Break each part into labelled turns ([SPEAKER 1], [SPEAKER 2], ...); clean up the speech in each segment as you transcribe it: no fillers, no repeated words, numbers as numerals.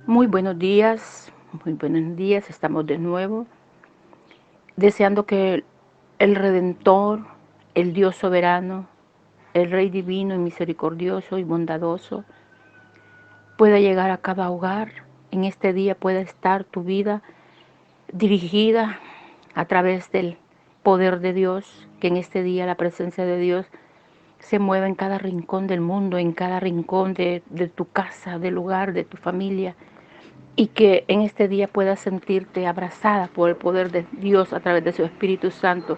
[SPEAKER 1] Muy buenos días, estamos de nuevo, deseando que el Redentor, el Dios soberano, el Rey divino y misericordioso y bondadoso, pueda llegar a cada hogar. En este día pueda estar tu vida dirigida a través del poder de Dios, que en este día la presencia de Dios se mueva en cada rincón del mundo, en cada rincón de tu casa, del hogar, de tu familia, y que en este día puedas sentirte abrazada por el poder de Dios a través de su Espíritu Santo.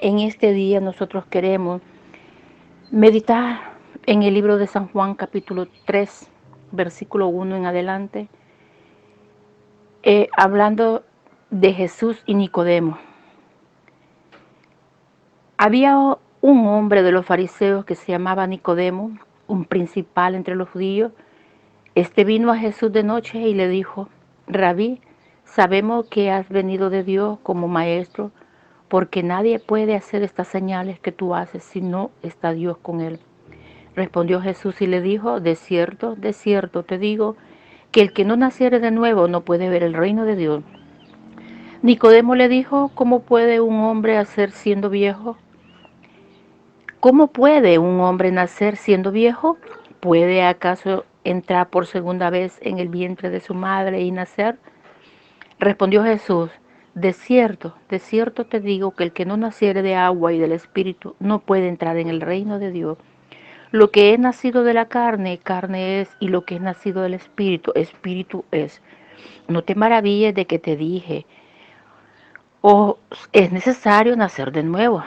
[SPEAKER 1] En este día nosotros queremos meditar en el libro de San Juan capítulo 3, versículo 1 en adelante, hablando de Jesús y Nicodemo. Había un hombre de los fariseos que se llamaba Nicodemo, un principal entre los judíos. Este vino a Jesús de noche y le dijo: Rabí, sabemos que has venido de Dios como maestro, porque nadie puede hacer estas señales que tú haces si no está Dios con él. Respondió Jesús y le dijo: de cierto te digo, que el que no naciere de nuevo no puede ver el reino de Dios. Nicodemo le dijo: ¿cómo puede un hombre nacer siendo viejo? ¿Cómo puede un hombre nacer siendo viejo? ¿Puede acaso entrar por segunda vez en el vientre de su madre y nacer? Respondió Jesús: de cierto te digo que el que no naciere de agua y del Espíritu no puede entrar en el reino de Dios. Lo que es nacido de la carne, carne es, y lo que es nacido del Espíritu, Espíritu es. No te maravilles de que te dije: oh, es necesario nacer de nuevo.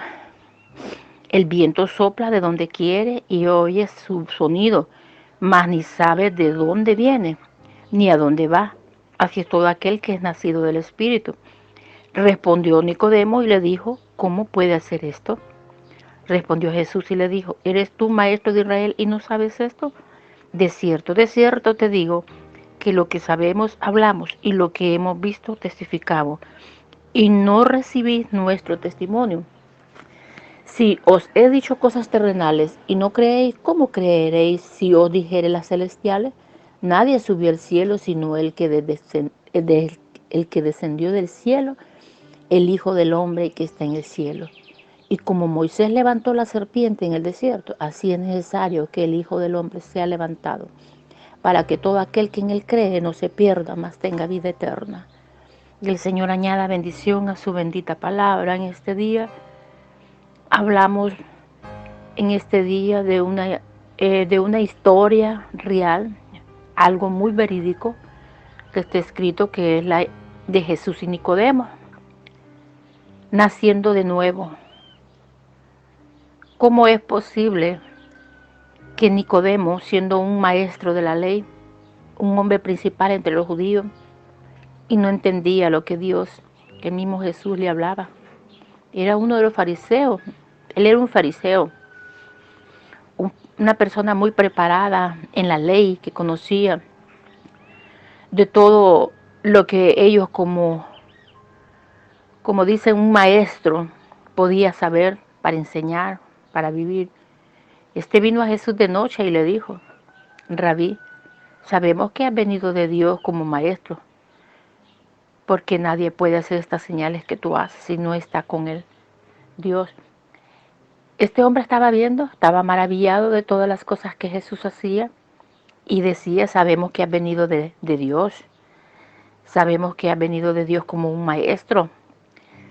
[SPEAKER 1] El viento sopla de donde quiere y oyes su sonido, mas ni sabes de dónde viene, ni a dónde va. Así es todo aquel que es nacido del Espíritu. Respondió Nicodemo y le dijo: ¿cómo puede hacer esto? Respondió Jesús y le dijo: ¿eres tú maestro de Israel y no sabes esto? De cierto te digo, que lo que sabemos hablamos y lo que hemos visto testificamos, y no recibís nuestro testimonio. Si os he dicho cosas terrenales y no creéis, ¿cómo creeréis si os dijere las celestiales? Nadie subió al cielo sino el que descendió del cielo, el Hijo del Hombre que está en el cielo. Y como Moisés levantó la serpiente en el desierto, así es necesario que el Hijo del Hombre sea levantado, para que todo aquel que en él cree no se pierda, mas tenga vida eterna. Y el Señor añada bendición a su bendita palabra en este día. Hablamos en este día de una historia real, algo muy verídico que está escrito, que es la de Jesús y Nicodemo, naciendo de nuevo. ¿Cómo es posible que Nicodemo, siendo un maestro de la ley, un hombre principal entre los judíos, y no entendía lo que Dios, que mismo Jesús le hablaba? Era uno de los fariseos, él era un fariseo, una persona muy preparada en la ley, que conocía de todo lo que ellos, como dicen, un maestro podía saber para enseñar, para vivir. Este vino a Jesús de noche y le dijo: Rabí, sabemos que has venido de Dios como maestro, porque nadie puede hacer estas señales que tú haces si no está con él, Dios. Este hombre estaba viendo, estaba maravillado de todas las cosas que Jesús hacía y decía: sabemos que has venido de Dios, sabemos que has venido de Dios como un maestro,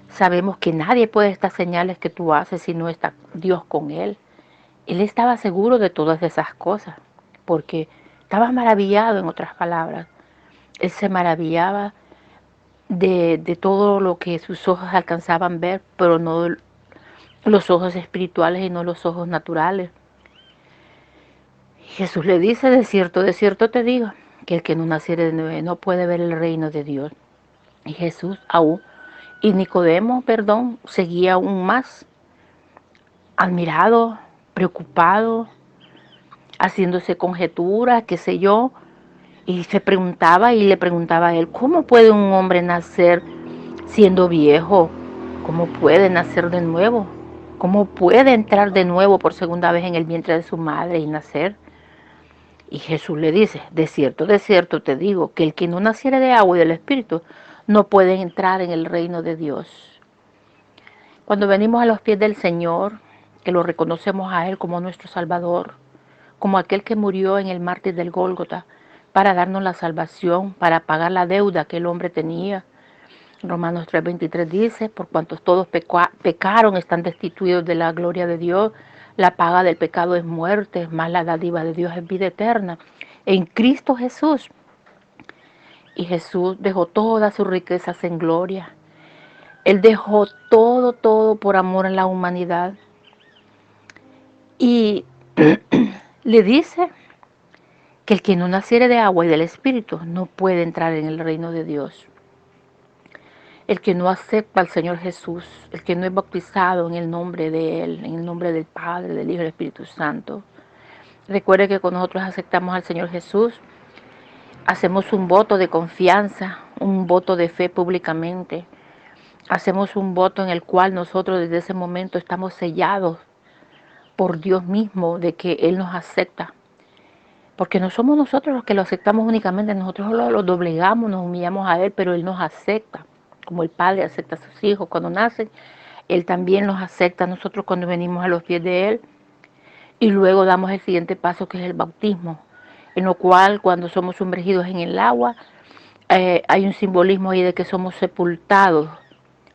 [SPEAKER 1] sabemos que nadie puede estas señales que tú haces si no está Dios con él. Él estaba seguro de todas esas cosas, porque estaba maravillado, en otras palabras. Él se maravillaba de todo lo que sus ojos alcanzaban a ver, pero no los ojos espirituales y no los ojos naturales. Jesús le dice: de cierto te digo, que el que no naciere de nuevo no puede ver el reino de Dios. Y Jesús aún, y Nicodemo, seguía aún más admirado, preocupado, haciéndose conjeturas, qué sé yo, y se preguntaba y le preguntaba a él: ¿cómo puede un hombre nacer siendo viejo? ¿Cómo puede nacer de nuevo? ¿Cómo puede entrar de nuevo por segunda vez en el vientre de su madre y nacer? Y Jesús le dice, de cierto te digo, que el que no naciere de agua y del Espíritu no puede entrar en el reino de Dios. Cuando venimos a los pies del Señor, que lo reconocemos a Él como nuestro Salvador, como aquel que murió en el mártir del Gólgota, para darnos la salvación, para pagar la deuda que el hombre tenía. Romanos 3:23 dice, por cuantos todos pecaron, están destituidos de la gloria de Dios, la paga del pecado es muerte, más la dádiva de Dios es vida eterna, en Cristo Jesús. Y Jesús dejó todas sus riquezas en gloria. Él dejó todo, todo por amor a la humanidad. Y le dice que el que no naciere de agua y del Espíritu no puede entrar en el reino de Dios. El que no acepta al Señor Jesús, el que no es bautizado en el nombre de Él, en el nombre del Padre, del Hijo y del Espíritu Santo. Recuerde que cuando nosotros aceptamos al Señor Jesús, hacemos un voto de confianza, un voto de fe públicamente. Hacemos un voto en el cual nosotros desde ese momento estamos sellados por Dios mismo de que Él nos acepta. Porque no somos nosotros los que lo aceptamos únicamente, nosotros lo doblegamos, nos humillamos a Él, pero Él nos acepta. Como el Padre acepta a sus hijos cuando nacen, Él también nos acepta a nosotros cuando venimos a los pies de Él. Y luego damos el siguiente paso, que es el bautismo, en lo cual cuando somos sumergidos en el agua, hay un simbolismo ahí de que somos sepultados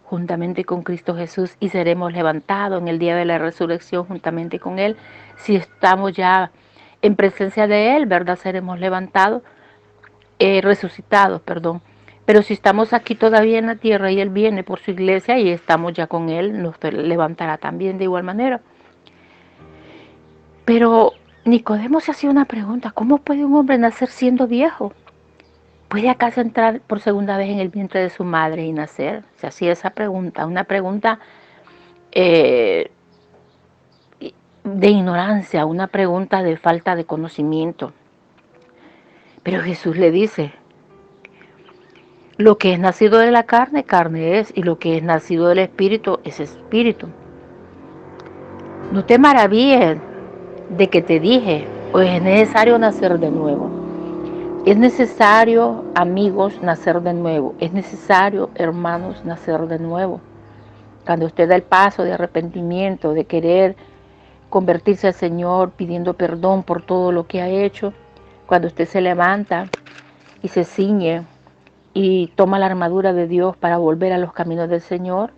[SPEAKER 1] juntamente con Cristo Jesús y seremos levantados en el día de la resurrección juntamente con Él. Si estamos ya en presencia de Él, ¿verdad? Seremos levantados, resucitados, perdón. Pero si estamos aquí todavía en la tierra y Él viene por su iglesia y estamos ya con Él, nos levantará también de igual manera. Pero Nicodemo se hacía una pregunta, ¿cómo puede un hombre nacer siendo viejo? ¿Puede acaso entrar por segunda vez en el vientre de su madre y nacer? Se hacía esa pregunta, una pregunta de ignorancia, una pregunta de falta de conocimiento. Pero Jesús le dice, lo que es nacido de la carne, carne es, y lo que es nacido del espíritu, es espíritu. No te maravilles de que te dije, pues es necesario nacer de nuevo. Es necesario, amigos, nacer de nuevo. Es necesario, hermanos, nacer de nuevo. Cuando usted da el paso de arrepentimiento, de querer convertirse al Señor pidiendo perdón por todo lo que ha hecho, cuando usted se levanta y se ciñe y toma la armadura de Dios para volver a los caminos del Señor,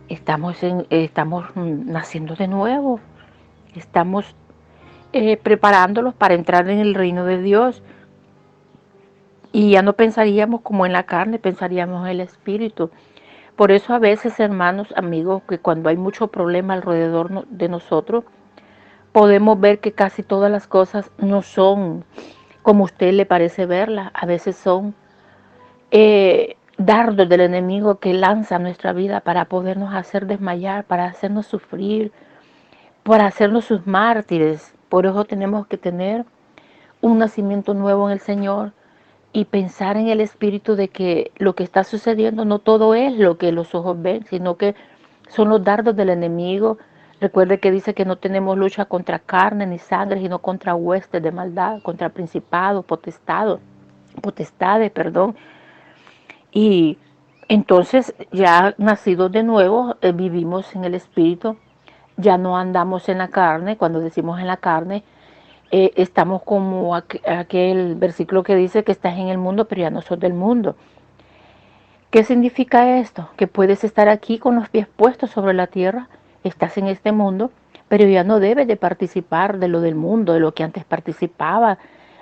[SPEAKER 1] estamos naciendo de nuevo, estamos preparándolos para entrar en el reino de Dios. Y ya no pensaríamos como en la carne, pensaríamos en el Espíritu. Por eso a veces, hermanos, amigos, que cuando hay mucho problema alrededor de nosotros, podemos ver que casi todas las cosas no son como a usted le parece verlas. A veces son dardos del enemigo que lanza a nuestra vida para podernos hacer desmayar, para hacernos sufrir, para hacernos sus mártires. Por eso tenemos que tener un nacimiento nuevo en el Señor y pensar en el espíritu de que lo que está sucediendo no todo es lo que los ojos ven, sino que son los dardos del enemigo. Recuerde que dice que no tenemos lucha contra carne ni sangre, sino contra huestes de maldad, contra principados, potestades, perdón. Y entonces ya nacidos de nuevo, vivimos en el espíritu, ya no andamos en la carne. Cuando decimos en la carne, estamos como aquel versículo que dice que estás en el mundo, pero ya no sos del mundo. ¿Qué significa esto? Que puedes estar aquí con los pies puestos sobre la tierra, estás en este mundo, pero ya no debes de participar de lo del mundo, de lo que antes participaba.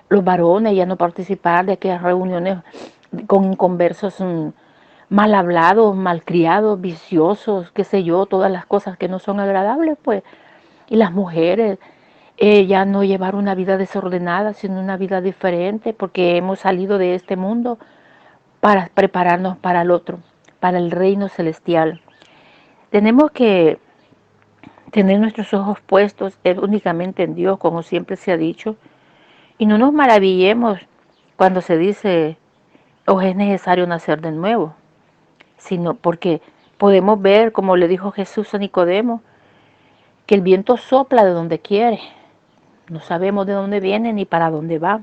[SPEAKER 1] Los varones ya no participar de aquellas reuniones con inconversos mal hablados, malcriados, viciosos, qué sé yo, todas las cosas que no son agradables, pues. Y las mujeres, ya no llevar una vida desordenada, sino una vida diferente, porque hemos salido de este mundo para prepararnos para el otro, para el reino celestial. Tenemos que tener nuestros ojos puestos únicamente en Dios, como siempre se ha dicho, y no nos maravillemos cuando se dice, o es necesario nacer de nuevo, sino porque podemos ver, como le dijo Jesús a Nicodemo, que el viento sopla de donde quiere. No sabemos de dónde viene ni para dónde va.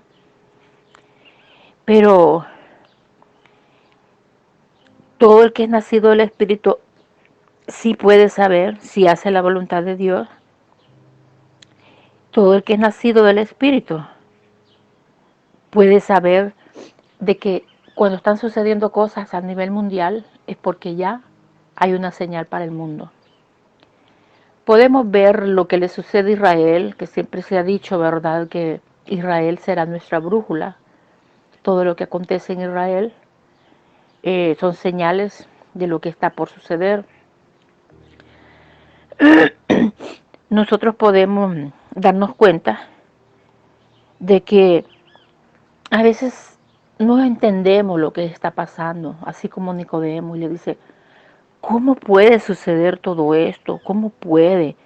[SPEAKER 1] Pero todo el que es nacido del Espíritu sí puede saber si hace la voluntad de Dios. Todo el que es nacido del Espíritu puede saber de que cuando están sucediendo cosas a nivel mundial es porque ya hay una señal para el mundo. Podemos ver lo que le sucede a Israel, que siempre se ha dicho, ¿verdad?, que Israel será nuestra brújula. Todo lo que acontece en Israel son señales de lo que está por suceder. Nosotros podemos darnos cuenta de que a veces no entendemos lo que está pasando, así como Nicodemo, y le dice, ¿cómo puede suceder todo esto? ¿Cómo puede?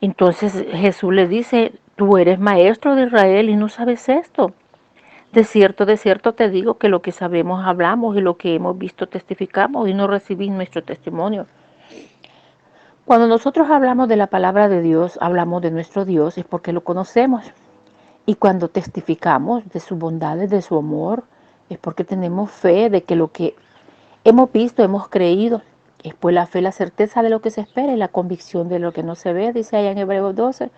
[SPEAKER 1] Entonces Jesús le dice, tú eres maestro de Israel y no sabes esto. De cierto te digo que lo que sabemos hablamos y lo que hemos visto testificamos y no recibís nuestro testimonio. Cuando nosotros hablamos de la palabra de Dios, hablamos de nuestro Dios, es porque lo conocemos. Y cuando testificamos de sus bondades, de su amor, es porque tenemos fe de que lo que hemos visto, hemos creído. Es pues la fe, la certeza de lo que se espera y la convicción de lo que no se ve, dice allá en Hebreos 12.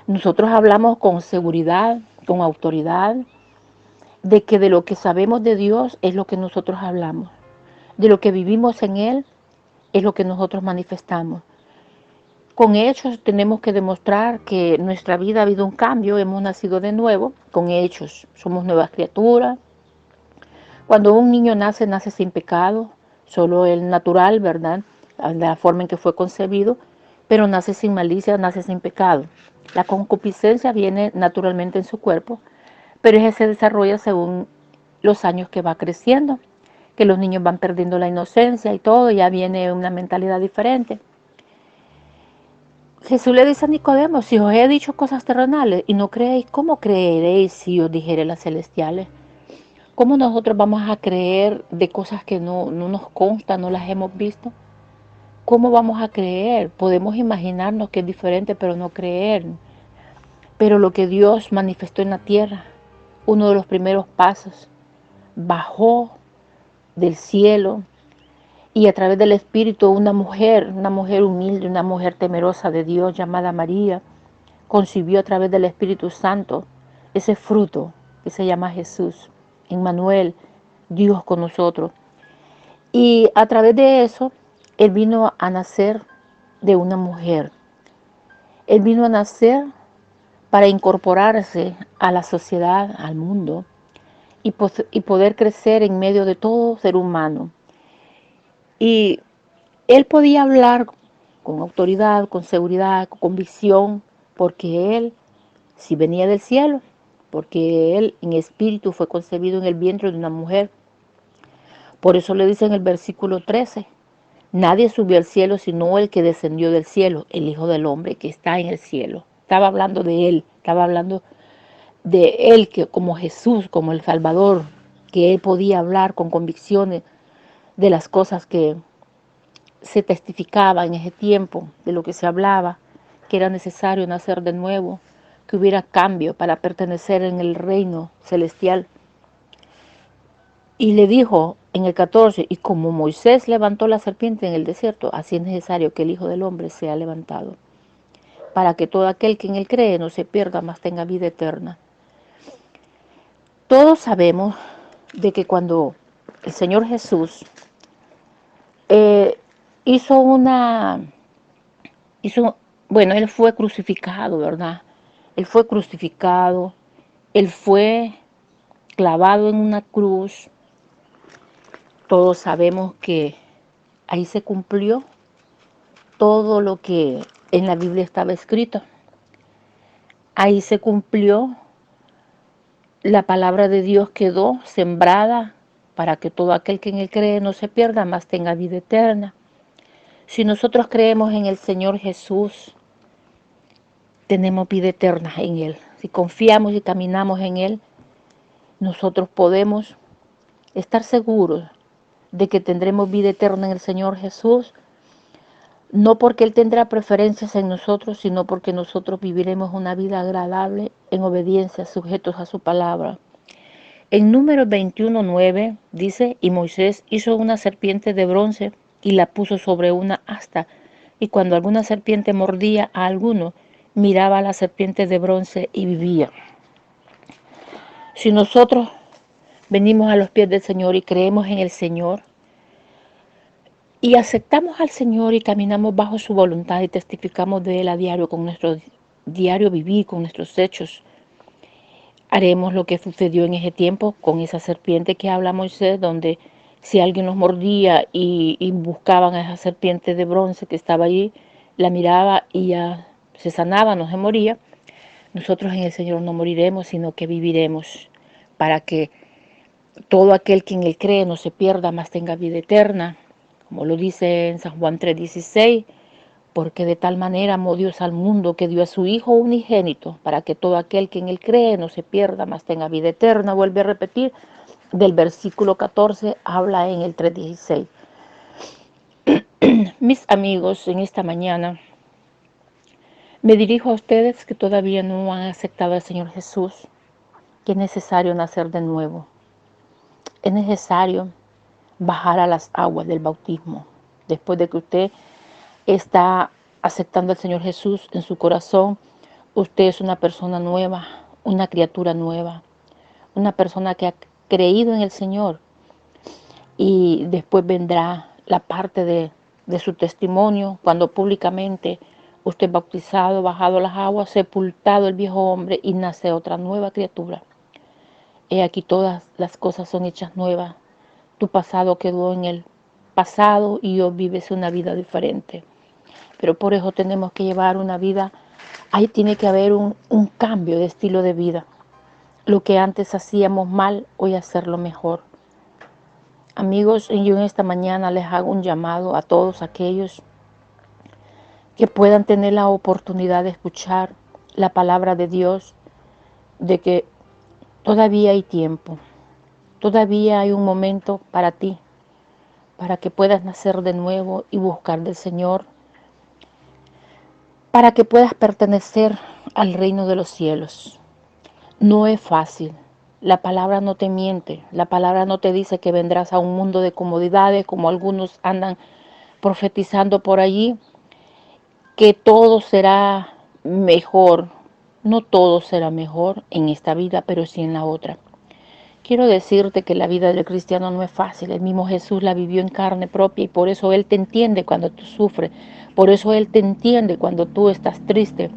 [SPEAKER 1] Nosotros hablamos con seguridad, con autoridad, de que de lo que sabemos de Dios es lo que nosotros hablamos. De lo que vivimos en Él es lo que nosotros manifestamos. Con hechos tenemos que demostrar que nuestra vida ha habido un cambio, hemos nacido de nuevo, con hechos. Somos nuevas criaturas. Cuando un niño nace, nace sin pecado, solo el natural, ¿verdad? De la forma en que fue concebido, pero nace sin malicia, nace sin pecado. La concupiscencia viene naturalmente en su cuerpo, pero ese se desarrolla según los años que va creciendo, que los niños van perdiendo la inocencia y todo, ya viene una mentalidad diferente. Jesús le dice a Nicodemo, si os he dicho cosas terrenales y no creéis, ¿cómo creeréis si os dijere las celestiales? ¿Cómo nosotros vamos a creer de cosas que no nos constan, no las hemos visto? ¿Cómo vamos a creer? Podemos imaginarnos que es diferente, pero no creer. Pero lo que Dios manifestó en la tierra, uno de los primeros pasos, bajó del cielo y a través del Espíritu una mujer humilde, una mujer temerosa de Dios llamada María, concibió a través del Espíritu Santo ese fruto que se llama Jesús, Emmanuel, Dios con nosotros. Y a través de eso, Él vino a nacer de una mujer. Él vino a nacer para incorporarse a la sociedad, al mundo, y poder crecer en medio de todo ser humano. Y Él podía hablar con autoridad, con seguridad, con convicción, porque Él, si venía del cielo, porque Él en espíritu fue concebido en el vientre de una mujer. Por eso le dice en el versículo 13, nadie subió al cielo sino el que descendió del cielo, el Hijo del Hombre que está en el cielo. Estaba hablando de Él, estaba hablando de Él que como Jesús, como el Salvador, que Él podía hablar con convicciones de las cosas que se testificaba en ese tiempo, de lo que se hablaba, que era necesario nacer de nuevo, que hubiera cambio para pertenecer en el reino celestial. Y le dijo en el 14, y como Moisés levantó la serpiente en el desierto, así es necesario que el Hijo del Hombre sea levantado, para que todo aquel que en él cree no se pierda, mas tenga vida eterna. Todos sabemos de que cuando el Señor Jesús eh, hizo una, bueno, Él fue crucificado, ¿verdad? Él fue crucificado, Él fue clavado en una cruz. Todos sabemos que ahí se cumplió todo lo que en la Biblia estaba escrito. Ahí se cumplió, la palabra de Dios quedó sembrada para que todo aquel que en Él cree no se pierda, mas tenga vida eterna. Si nosotros creemos en el Señor Jesús, tenemos vida eterna en Él. Si confiamos y caminamos en Él, nosotros podemos estar seguros de que tendremos vida eterna en el Señor Jesús, no porque Él tendrá preferencias en nosotros, sino porque nosotros viviremos una vida agradable en obediencia, sujetos a su palabra. En Números 21:9 dice, y Moisés hizo una serpiente de bronce y la puso sobre una asta, y cuando alguna serpiente mordía a alguno, miraba a la serpiente de bronce y vivía. Si nosotros venimos a los pies del Señor y creemos en el Señor, y aceptamos al Señor y caminamos bajo su voluntad y testificamos de Él a diario con nuestro diario vivir, con nuestros hechos, haremos lo que sucedió en ese tiempo con esa serpiente que habla Moisés, donde si alguien los mordía y buscaban a esa serpiente de bronce que estaba allí, la miraba y ya se sanaba, no se moría. Nosotros en el Señor no moriremos, sino que viviremos para que todo aquel que en Él cree no se pierda, mas tenga vida eterna. Como lo dice en San Juan 3:16, porque de tal manera amó Dios al mundo que dio a su Hijo unigénito, para que todo aquel que en Él cree no se pierda, mas tenga vida eterna. Vuelve a repetir, del versículo 14 habla en el 3:16. Mis amigos, en esta mañana me dirijo a ustedes que todavía no han aceptado al Señor Jesús, que es necesario nacer de nuevo. Es necesario bajar a las aguas del bautismo. Después de que usted está aceptando al Señor Jesús en su corazón, usted es una persona nueva, una criatura nueva, una persona que ha creído en el Señor, y después vendrá la parte de su testimonio cuando públicamente usted es bautizado, bajado a las aguas, sepultado el viejo hombre y nace otra nueva criatura. He aquí todas las cosas son hechas nuevas. Tu pasado quedó en el pasado y hoy vives una vida diferente. Pero por eso tenemos que llevar una vida, ahí tiene que haber un cambio de estilo de vida. Lo que antes hacíamos mal, hoy hacerlo mejor. Amigos, yo en esta mañana les hago un llamado a todos aquellos que puedan tener la oportunidad de escuchar la palabra de Dios, de que todavía hay tiempo, todavía hay un momento para ti, para que puedas nacer de nuevo y buscar del Señor, para que puedas pertenecer al reino de los cielos. No es fácil. La palabra no te miente. La palabra no te dice que vendrás a un mundo de comodidades, como algunos andan profetizando por allí, que todo será mejor. No todo será mejor en esta vida, pero sí en la otra. Quiero decirte que la vida del cristiano no es fácil. El mismo Jesús la vivió en carne propia y por eso Él te entiende cuando tú sufres. Por eso Él te entiende cuando tú estás triste.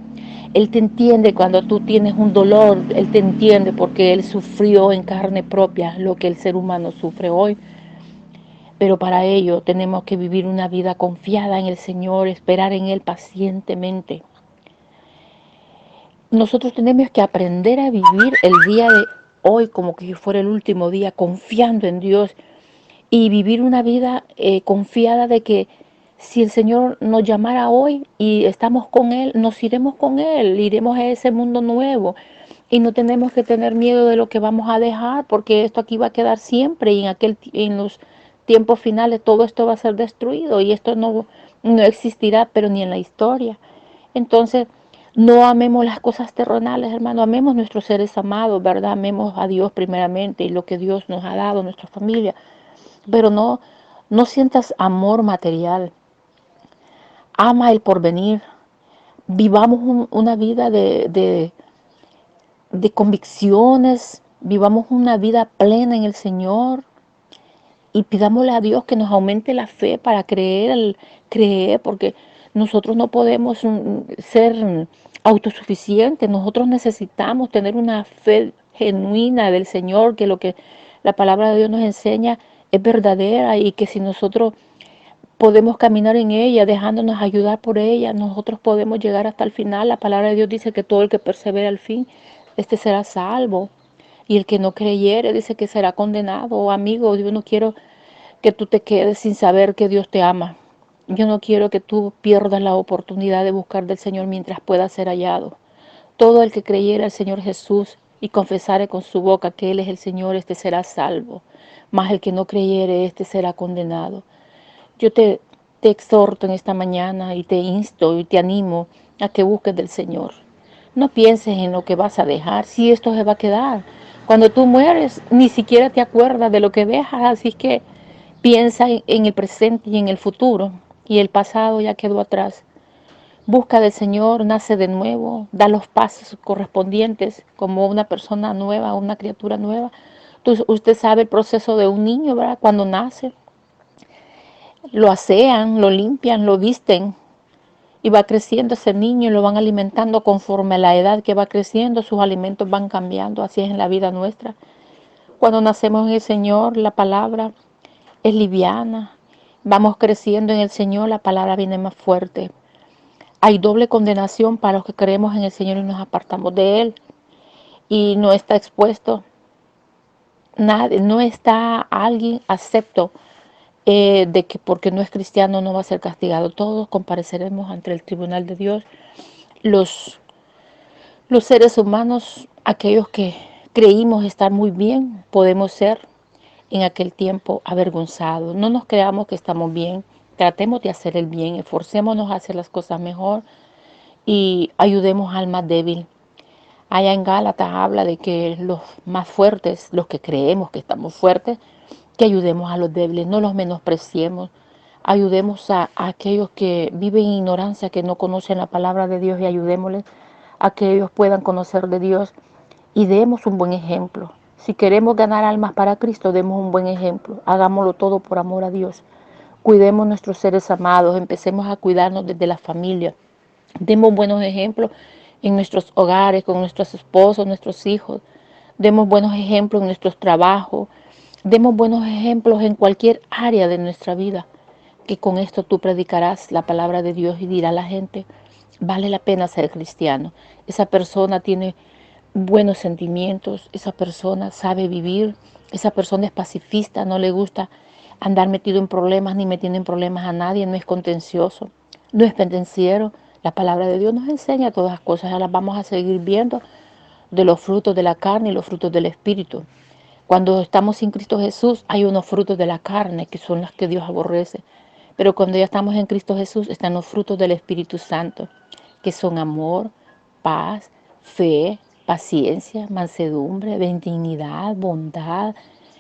[SPEAKER 1] Él te entiende cuando tú tienes un dolor. Él te entiende porque Él sufrió en carne propia lo que el ser humano sufre hoy. Pero para ello tenemos que vivir una vida confiada en el Señor, esperar en Él pacientemente. Nosotros tenemos que aprender a vivir el día de hoy como que fuera el último día, confiando en Dios y vivir una vida confiada de que si el Señor nos llamara hoy y estamos con Él, nos iremos con Él, iremos a ese mundo nuevo y no tenemos que tener miedo de lo que vamos a dejar, porque esto aquí va a quedar siempre y en los tiempos finales todo esto va a ser destruido y esto no existirá, pero ni en la historia. Entonces, no amemos las cosas terrenales, hermano, amemos nuestros seres amados, ¿verdad? Amemos a Dios primeramente y lo que Dios nos ha dado, nuestra familia, pero no sientas amor material. Ama el porvenir. Vivamos una vida de convicciones, vivamos una vida plena en el Señor y pidámosle a Dios que nos aumente la fe para creer, porque nosotros no podemos ser autosuficientes, nosotros necesitamos tener una fe genuina del Señor, que lo que la palabra de Dios nos enseña es verdadera y que si nosotros podemos caminar en ella, dejándonos ayudar por ella, nosotros podemos llegar hasta el final. La palabra de Dios dice que todo el que persevera al fin, este será salvo. Y el que no creyere, dice que será condenado. Oh, amigo, yo no quiero que tú te quedes sin saber que Dios te ama. Yo no quiero que tú pierdas la oportunidad de buscar del Señor mientras pueda ser hallado. Todo el que creyera al Señor Jesús y confesare con su boca que Él es el Señor, este será salvo. Mas el que no creyere, este será condenado. Yo te te exhorto en esta mañana y te insto y te animo a que busques del Señor. No pienses en lo que vas a dejar, si esto se va a quedar. Cuando tú mueres, ni siquiera te acuerdas de lo que dejas, así que piensa en el presente y en el futuro, y el pasado ya quedó atrás. Busca del Señor, nace de nuevo, da los pasos correspondientes como una persona nueva, una criatura nueva. Usted sabe el proceso de un niño, ¿verdad? Cuando nace, lo asean, lo limpian, lo visten, y va creciendo ese niño y lo van alimentando conforme a la edad que va creciendo, sus alimentos van cambiando, así es en la vida nuestra. Cuando nacemos en el Señor, la palabra es liviana, vamos creciendo en el Señor, la palabra viene más fuerte. Hay doble condenación para los que creemos en el Señor y nos apartamos de Él, y no está expuesto nadie, no está alguien acepto de que porque no es cristiano no va a ser castigado. Todos compareceremos ante el tribunal de Dios. Los seres humanos, aquellos que creímos estar muy bien, podemos ser en aquel tiempo avergonzados. No nos creamos que estamos bien, tratemos de hacer el bien, esforcémonos a hacer las cosas mejor y ayudemos al más débil. Allá en Gálatas habla de que los más fuertes, los que creemos que estamos fuertes, que ayudemos a los débiles, no los menospreciemos. Ayudemos a aquellos que viven en ignorancia, que no conocen la palabra de Dios, y ayudémosles a que ellos puedan conocer de Dios y demos un buen ejemplo. Si queremos ganar almas para Cristo, demos un buen ejemplo. Hagámoslo todo por amor a Dios. Cuidemos nuestros seres amados, empecemos a cuidarnos desde la familia. Demos buenos ejemplos en nuestros hogares, con nuestros esposos, nuestros hijos. Demos buenos ejemplos en nuestros trabajos. Demos buenos ejemplos en cualquier área de nuestra vida, que con esto tú predicarás la palabra de Dios y dirá a la gente, vale la pena ser cristiano. Esa persona tiene buenos sentimientos, esa persona sabe vivir, esa persona es pacifista, no le gusta andar metido en problemas ni metiendo en problemas a nadie, no es contencioso, no es pendenciero. La palabra de Dios nos enseña todas las cosas, ya las vamos a seguir viendo, de los frutos de la carne y los frutos del Espíritu. Cuando estamos sin Cristo Jesús, hay unos frutos de la carne que son los que Dios aborrece. Pero cuando ya estamos en Cristo Jesús, están los frutos del Espíritu Santo, que son amor, paz, fe, paciencia, mansedumbre, benignidad, bondad,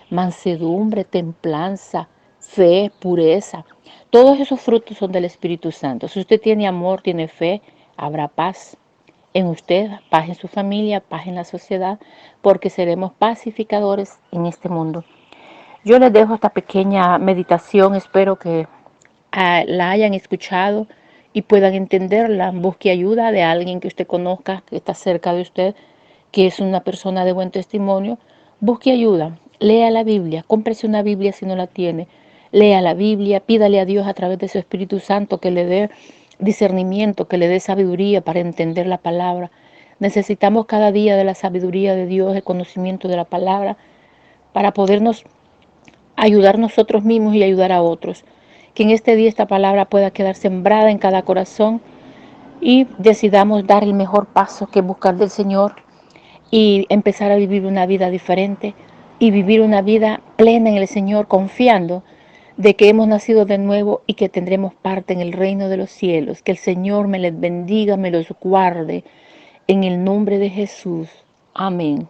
[SPEAKER 1] mansedumbre, templanza, fe, pureza. Todos esos frutos son del Espíritu Santo. Si usted tiene amor, tiene fe, habrá paz en usted, paz en su familia, paz en la sociedad, porque seremos pacificadores en este mundo. Yo les dejo esta pequeña meditación, espero que la hayan escuchado y puedan entenderla. Busque ayuda de alguien que usted conozca, que está cerca de usted, que es una persona de buen testimonio. Busque ayuda, lea la Biblia, cómprese una Biblia si no la tiene. Lea la Biblia, pídale a Dios a través de su Espíritu Santo que le dé discernimiento, que le dé sabiduría para entender la palabra. Necesitamos cada día de la sabiduría de Dios, el conocimiento de la palabra, para podernos ayudar nosotros mismos y ayudar a otros. Que en este día esta palabra pueda quedar sembrada en cada corazón y decidamos dar el mejor paso, que buscar del Señor y empezar a vivir una vida diferente y vivir una vida plena en el Señor, confiando de que hemos nacido de nuevo y que tendremos parte en el reino de los cielos. Que el Señor me les bendiga, me los guarde, en el nombre de Jesús. Amén.